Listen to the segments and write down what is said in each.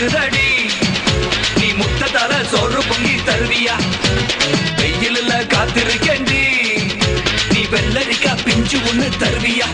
பசிக்குதடி நீ முத்த தர சோறு பொங்கி தருவியா வெயிலில் காத்திருக்கேண்டி நீ வெள்ளரிக்கா பிஞ்சு ஒண்ணு தருவியா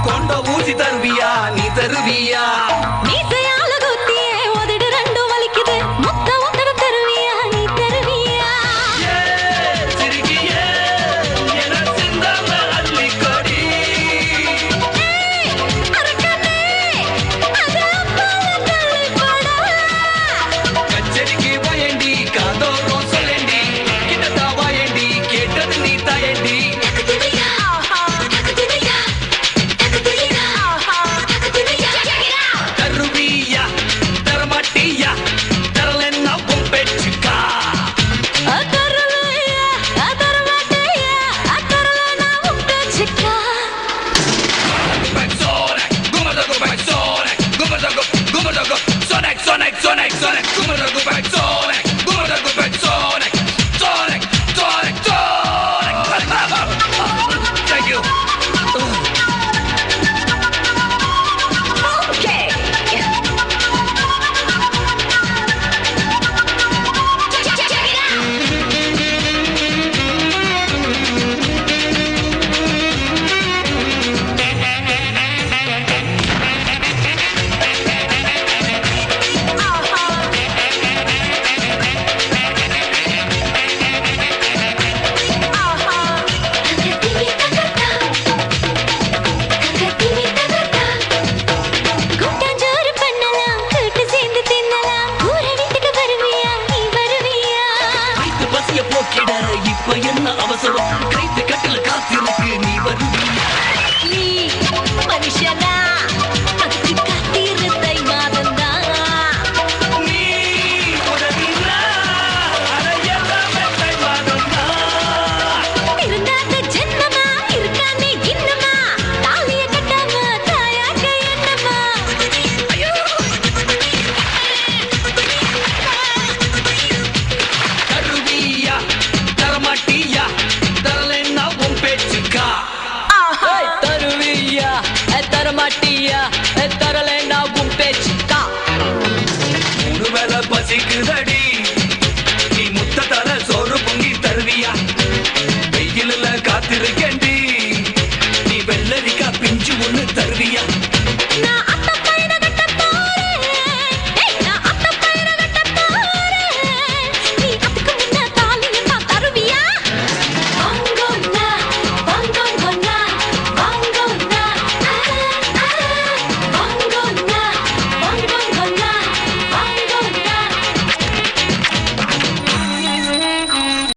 கொண்ட ஊசி தருவியா நீ தருவியா இப்ப என்ன அவசரம் கைத்து கட்டில காத்திருக்கு நீ வருவியா நீ மனுஷனா அதுக்கு காத்திருந்த மாதந்தா நீ உதவினா அடையலாமே மாதந்தா இருந்தாத ஜென்மமா இருக்கானே இன்னமா தாலிய கட்டாம தாயாக என்னமா ஐயோ தருவியா தரமாட்டியா தரலன்னா உன் பேச்சுக்கா தருவியா தரமாட்டியா தரலன்னா உன் பேச்சுக்கா மூணு வேளை பசிக்குதடி